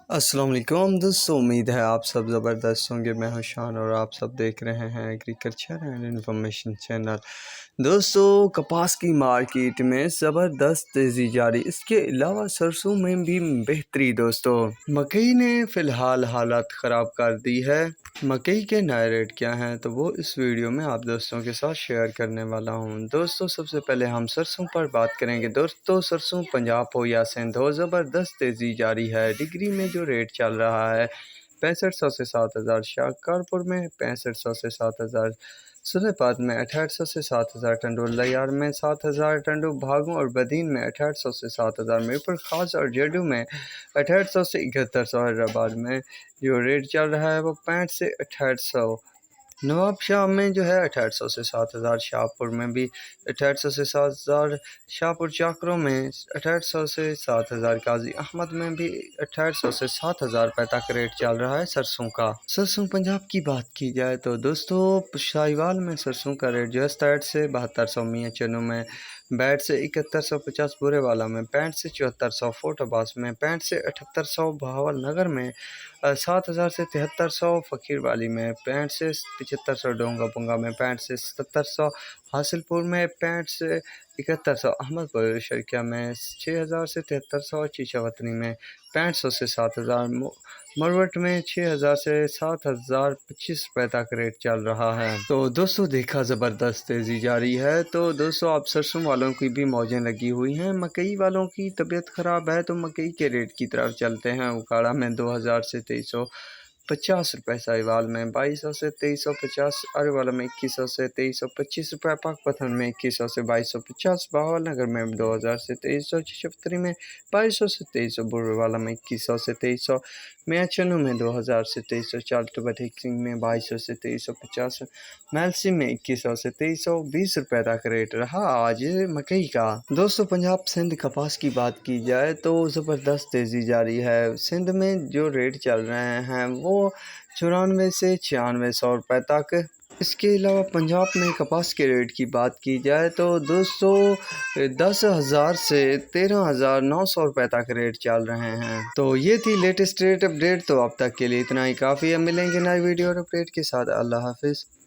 अस्सलाम वालेकुम दोस्तों, उम्मीद है आप सब ज़बरदस्त होंगे। मैं हूं शान और आप सब देख रहे हैं एग्रीकल्चर एंड इन्फॉर्मेशन चैनल। दोस्तों, कपास की मार्केट में ज़बरदस्त तेज़ी जारी, इसके अलावा सरसों में भी बेहतरी। दोस्तों, मकई ने फ़िलहाल हालत ख़राब कर दी है। मकई के नए रेट क्या हैं तो वो इस वीडियो में आप दोस्तों के साथ शेयर करने वाला हूं। दोस्तों, सबसे पहले हम सरसों पर बात करेंगे। दोस्तों, सरसों पंजाब हो या सिंध हो, ज़बरदस्त तेज़ी जारी है। डिग्री में जो रेट चल रहा है 6500 से 7000, शाहकारपुर में 6500 से 7000, सुलेपात में 6800 से 7000 टंडो, लयार में 7000 टंडो, भागों और बदीन में 6800 से 7000, मीरपुर खास और जेडू में 6800 से 7100, हैदराबाद में जो रेट चल रहा है वो 65 से 6800, नवाबशाह में जो है 6800 से 7000, शाहपुर में भी 6800 से 7000, शाहपुर चाकरों में 6800 से 7000, काजी अहमद में भी 6800 से 7000 रुपये तक रेट चल रहा है सरसों का। सरसों पंजाब की बात की जाए तो दोस्तों, शाहीवाल में सरसों का रेट जो है 67 से 7200, मियाँ चन्नू में 62 से 7150, बुरे वाला में 65 से 7400, फोर्ट अब्बास में 65 से 7800, बहावल नगर में 7000 से 7300, फ़कीर वाली में 65 से 7500, डोंगा पुंगा में 65 से 7700, हासिलपुर में 65 से 7100, अहमदपुर शर्किया में 6000 से 7300, चीचावतनी में 6500 से 7000, मरवट में 6000 से 7025 रुपये तक रेट चल रहा है। तो दोस्तों, देखा ज़बरदस्त तेज़ी जारी है। तो दोस्तों, आप सरसों वालों की भी मौजें लगी हुई हैं। मकई वालों की तबीयत ख़राब है तो मकई के रेट की तरफ चलते हैं। उकाड़ा में 2000 से 2350 रुपये, साहिवाल में 2200 से 2350, अरे वाला में 2100 से 2325 रुपये, पाकपथन में 2100 से 2250, बहावल नगर में 2000 से 2300, चिशफ्तरी में 2200 से 2300, बुर्र वाला में 2100 से 2300, मियाँ चन्नू में 2000 से 2300, चाल्टो सिंह में 2200 से 2350, मेलसी में 2100 से 2320 रुपये तक रेट रहा आज मकई का। दोस्तों, पंजाब सिंध कपास की बात की जाए तो ज़बरदस्त तेज़ी जारी है। सिंध में जो रेट चल रहे हैं वो 94 से 9600 रुपये तक। इसके अलावा पंजाब में कपास के रेट की बात की जाए तो दोस्तों 10,000 से 13,900 रुपये तक रेट चल रहे हैं। तो ये थी लेटेस्ट रेट अपडेट। तो अब तक के लिए इतना ही काफ़ी है। मिलेंगे नई वीडियो और अपडेट के साथ। अल्लाह हाफिज़।